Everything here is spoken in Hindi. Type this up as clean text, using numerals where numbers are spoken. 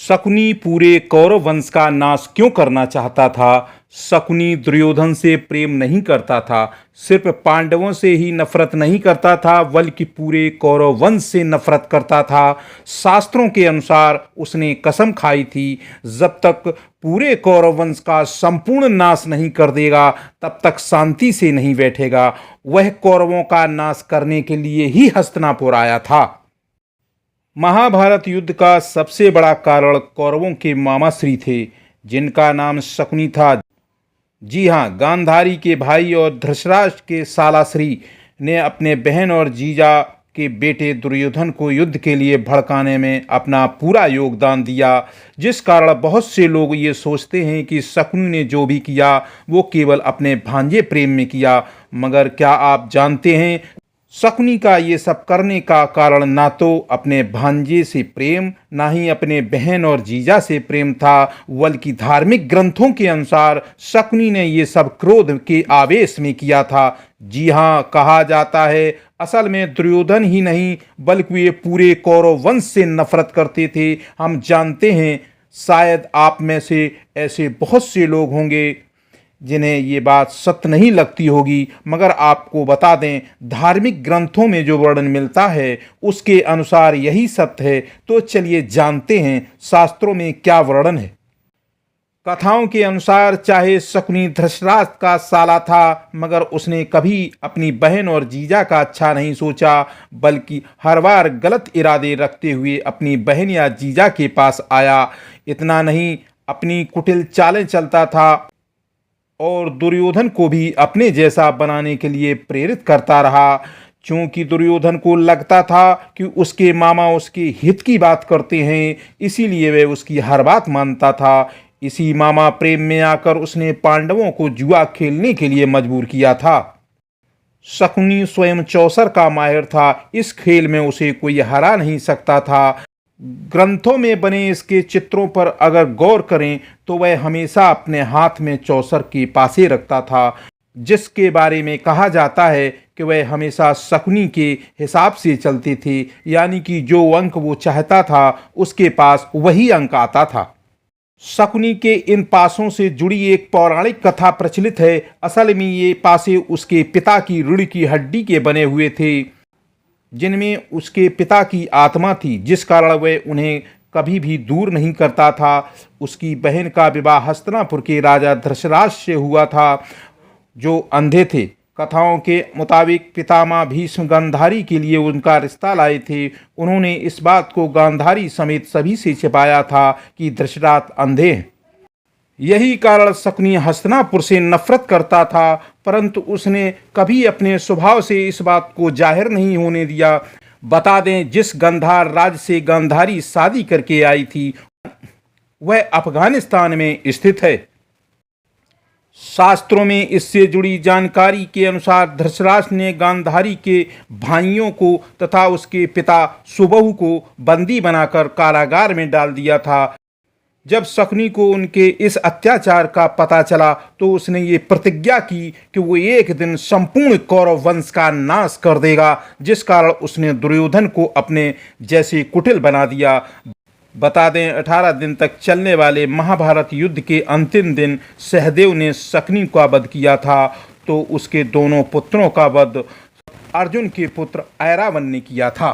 शकुनी पूरे कौरव वंश का नाश क्यों करना चाहता था। शकुनी दुर्योधन से प्रेम नहीं करता था, सिर्फ पांडवों से ही नफरत नहीं करता था बल्कि पूरे कौरव वंश से नफरत करता था। शास्त्रों के अनुसार उसने कसम खाई थी, जब तक पूरे कौरव वंश का संपूर्ण नाश नहीं कर देगा तब तक शांति से नहीं बैठेगा। वह कौरवों का नाश करने के लिए ही हस्तिनापुर आया था। महाभारत युद्ध का सबसे बड़ा कारण कौरवों के मामाश्री थे, जिनका नाम शकुनी था। जी हाँ, गांधारी के भाई और धृतराष्ट्र के सालाश्री ने अपने बहन और जीजा के बेटे दुर्योधन को युद्ध के लिए भड़काने में अपना पूरा योगदान दिया, जिस कारण बहुत से लोग ये सोचते हैं कि शकुनी ने जो भी किया वो केवल अपने भांजे प्रेम में किया। मगर क्या आप जानते हैं, शकुनी का ये सब करने का कारण ना तो अपने भांजे से प्रेम, ना ही अपने बहन और जीजा से प्रेम था, बल्कि धार्मिक ग्रंथों के अनुसार शकुनी ने ये सब क्रोध के आवेश में किया था। जी हाँ, कहा जाता है असल में दुर्योधन ही नहीं बल्कि वे पूरे कौरव वंश से नफरत करते थे। हम जानते हैं, शायद आप में से ऐसे बहुत से लोग होंगे जिन्हें ये बात सत्य नहीं लगती होगी, मगर आपको बता दें, धार्मिक ग्रंथों में जो वर्णन मिलता है उसके अनुसार यही सत्य है। तो चलिए जानते हैं शास्त्रों में क्या वर्णन है। कथाओं के अनुसार चाहे शकुनी धृतराष्ट्र का साला था, मगर उसने कभी अपनी बहन और जीजा का अच्छा नहीं सोचा, बल्कि हर बार गलत इरादे रखते हुए अपनी बहन या जीजा के पास आया। इतना नहीं, अपनी कुटिल चालें चलता था और दुर्योधन को भी अपने जैसा बनाने के लिए प्रेरित करता रहा। क्योंकि दुर्योधन को लगता था कि उसके मामा उसके हित की बात करते हैं, इसीलिए वह उसकी हर बात मानता था। इसी मामा प्रेम में आकर उसने पांडवों को जुआ खेलने के लिए मजबूर किया था। शकुनी स्वयं चौसर का माहिर था, इस खेल में उसे कोई हरा नहीं सकता था। ग्रंथों में बने इसके चित्रों पर अगर गौर करें तो वह हमेशा अपने हाथ में चौसर के पासे रखता था, जिसके बारे में कहा जाता है कि वह हमेशा शकुनी के हिसाब से चलते थे, यानी कि जो अंक वो चाहता था उसके पास वही अंक आता था। शकुनी के इन पासों से जुड़ी एक पौराणिक कथा प्रचलित है। असल में ये पासे उसके पिता की रीढ़ की हड्डी के बने हुए थे, जिनमें उसके पिता की आत्मा थी, जिस कारण वह उन्हें कभी भी दूर नहीं करता था। उसकी बहन का विवाह हस्तिनापुर के राजा धृतराष्ट्र से हुआ था, जो अंधे थे। कथाओं के मुताबिक पितामह भीष्म गांधारी के लिए उनका रिश्ता लाए थे। उन्होंने इस बात को गांधारी समेत सभी से छिपाया था कि धृतराष्ट्र अंधे हैं। यही कारण शकुनी हस्तिनापुर से नफरत करता था, परंतु उसने कभी अपने स्वभाव से इस बात को जाहिर नहीं होने दिया। बता दें, जिस गांधार राज्य से गांधारी शादी करके आई थी वह अफगानिस्तान में स्थित है। शास्त्रों में इससे जुड़ी जानकारी के अनुसार धृतराष्ट्र ने गांधारी के भाइयों को तथा उसके पिता सुबहु को बंदी बनाकर कारागार में डाल दिया था। जब शकुनी को उनके इस अत्याचार का पता चला तो उसने ये प्रतिज्ञा की कि वो एक दिन संपूर्ण कौरव वंश का नाश कर देगा, जिस कारण उसने दुर्योधन को अपने जैसे कुटिल बना दिया। बता दें, 18 दिन तक चलने वाले महाभारत युद्ध के अंतिम दिन सहदेव ने शकुनी का वध किया था, तो उसके दोनों पुत्रों का वध अर्जुन के पुत्र ऐरावन ने किया था।